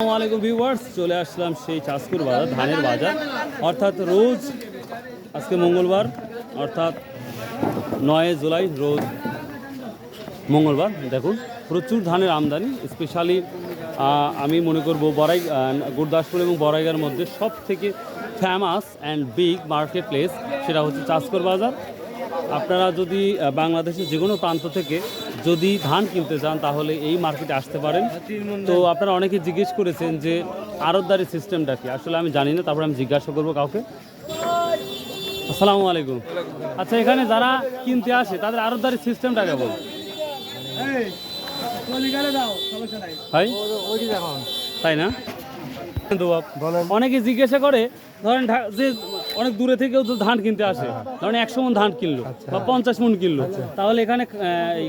আসসালামু আলাইকুম ভিউয়ার্স, চলে আসলাম সেই চাঁদপুর বাজার, ধানের বাজার। অর্থাৎ রোজ আজকে মঙ্গলবার, অর্থাৎ 9 জুলাই রোজ মঙ্গলবার। দেখুন প্রচুর ধানের আমদানি। স্পেশালি আমি মনে করব গুরদাসপুর এবং বড়াইগার মধ্যে সব থেকে famous and big market place সেটা হচ্ছে চাঁদপুর বাজার। আপনারা যদি বাংলাদেশের যে কোনো প্রান্ত থেকে যদি ধান কিনতে চান তাহলে এই মার্কেটে আসতে পারেন। তো আপনারা অনেকে জিজ্ঞেস করেছেন যে আড়তদারি সিস্টেমটা কি, আসলে আমি জানি না, তারপরে আমি জিজ্ঞাসা করবো কাউকে। আসসালামু আলাইকুম। আচ্ছা, এখানে যারা কিনতে আসে তাদের আড়তদারি সিস্টেমটা কেমন? তাই না? অনেকে জিজ্ঞাসা করে, ধরেন যে অনেক দূরে থেকেও ধান কিনতে আসে, ধরেন 100 মণ ধান কিনলো বা 50 মণ কিনলো, তাহলে এখানে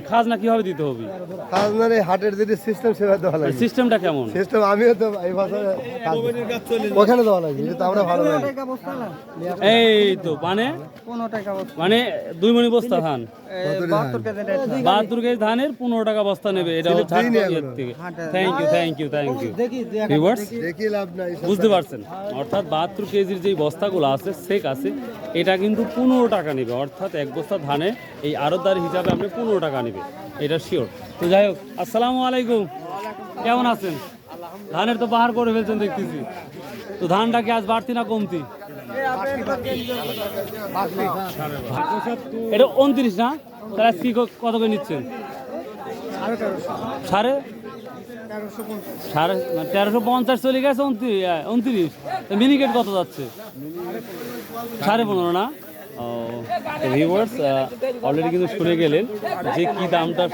খাজনা কিভাবে দিতে হবে? খাজনার এই হাটের যে সিস্টেম সেভাবে দেওয়া লাগে। সিস্টেমটা কেমন? সিস্টেম আমিও তো এই বছর ওখানে দেওয়া লাগে, এটা তো আমরা ভালো জানি। এই তো মানে 2 মণ বস্তা ধান, 72 কেজি ধানের 15 টাকা বস্তা নেবে। এটা হচ্ছে থ্যাংক ইউ ভিউয়ার্স, বুঝতে পারছেন? অর্থাৎ 72 কেজির যে বস্তাগুলো আছে সেক আছে, এটা কিন্তু 15 টাকা নেবে। অর্থাৎ এক বস্তা ধানে এই আড়তদারি হিসাবে আপনি 15 টাকা নেবে, এটা শিওর। তো যাই হোক, আসসালামু আলাইকুম, কেমন আছেন? ধানের তো বাহার করে ফেলছেন দেখতেছি। তো ধানটা কি আজ বাড়তি না কমতি? এটা 29 না? তাহলে কি কত করে নিচ্ছেন? 1350 চলে গেছে। 29 মিনিকেট কত যাচ্ছে? 15.5 না? ভিউয়ার্স অলরেডি কিন্তু শুনে গেলেন যে কি দামটা,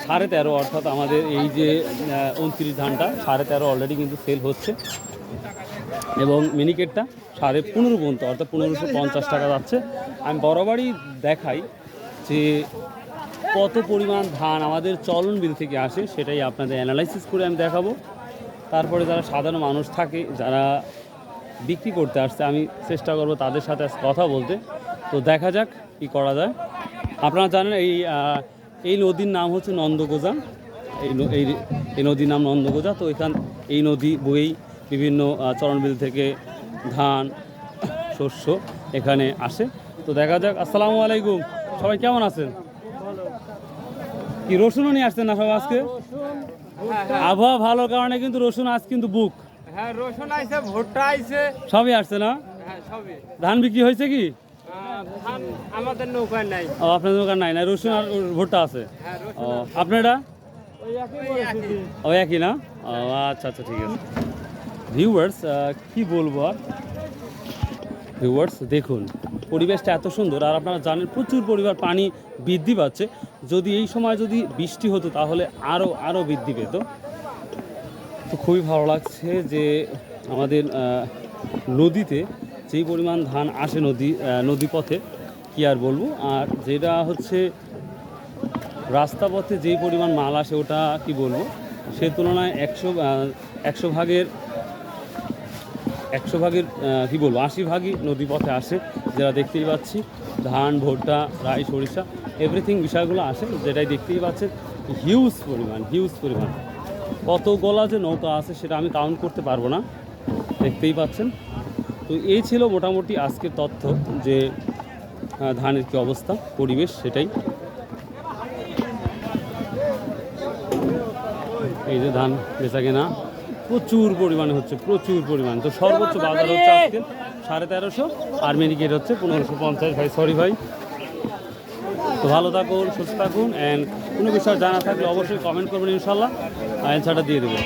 13.5। অর্থাৎ আমাদের এই যে 29 ধানটা 13.5 অলরেডি কিন্তু সেল হচ্ছে, এবং মিনিকেটটা 15.5 পর্যন্ত, অর্থাৎ 1550 টাকা যাচ্ছে। আমি বরাবরই দেখাই যে কত পরিমাণ ধান আমাদের চলন বিল থেকে আসে, সেটাই আপনাদের অ্যানালাইসিস করে আমি দেখাবো। তারপরে যারা সাধারণ মানুষ থাকে, যারা বিক্রি করতে আসছে, আমি চেষ্টা করব তাদের সাথে কথা বলতে। তো দেখা যাক কি করা যায়। আপনারা জানেন এই নদীর নাম হচ্ছে নন্দগোজা। এই নদীর নাম নন্দগোজা। তো এই নদী বয়েই বিভিন্ন চরণবিল থেকে ধান শস্য এখানে আসে। তো দেখা যাক। আসসালামু আলাইকুম, সবাই কেমন আছেন? কি রসুনও নিয়ে আসছেন না সব আজকে? আবহাওয়া ভালোর কারণে কিন্তু রসুন আজ কিন্তু বুক। হ্যাঁ, রসুন আইছে, ভুট্টা আইছে, সবই আসছে না? হ্যাঁ সবই। ধান বিক্রি হয়েছে কি? ধান আমাদের নৌকায় নাই। ও, আপনাদের দোকান নাই না? রসুন আর ভুট্টা আছে। হ্যাঁ, ও, আপনারা ওই একই। একই না? ও আচ্ছা, ঠিক আছে। ভিউয়ার্স কি বলবো আর, ভিউয়ার্স দেখুন পরিবেশটা এত সুন্দর। আর আপনারা জানেন প্রচুর পরিমাণ পানি বৃদ্ধি পাচ্ছে। যদি এই সময় যদি বৃষ্টি হতো তাহলে আরও বৃদ্ধি পেত। তো খুবই ভালো লাগছে যে আমাদের নদীতে যেই পরিমাণ ধান আসে নদীপথে, কি আর বলবো। আর যেটা হচ্ছে রাস্তাপথে যেই পরিমাণ মাল আসে, ওটা কি বলবো, সে তুলনায় 100 ভাগের কি বলবো 80 ভাগই নদীপথে আসে। যারা দেখতেই পাচ্ছি ধান, ভুট্টা, রাই, সরিষা, এভরিথিং বিষয়গুলো আসে, যেটাই দেখতেই পাচ্ছেন। হিউজ পরিমাণ কত গোলা যে নৌকা আছে সেটা আমি কাউন্ট করতে পারবো না, দেখতেই পাচ্ছেন। তো এই ছিল মোটামুটি আজকের তথ্য যে ধানের কী অবস্থা, পরিবেশ, সেটাই। এই যে ধান বেচা কেনা প্রচুর পরিমাণে হচ্ছে, তো সর্বোচ্চ বাজার হচ্ছে আজকে 1350, আর মিনিকেট হচ্ছে 1550। ভাই সরি ভাই। তো ভালো থাকুন, সুস্থ থাকুন, অ্যান্ড কোনো বিষয় জানা থাকলে অবশ্যই কমেন্ট করবেন, ইনশাল্লাহ অ্যান্সারটা দিয়ে দেবো।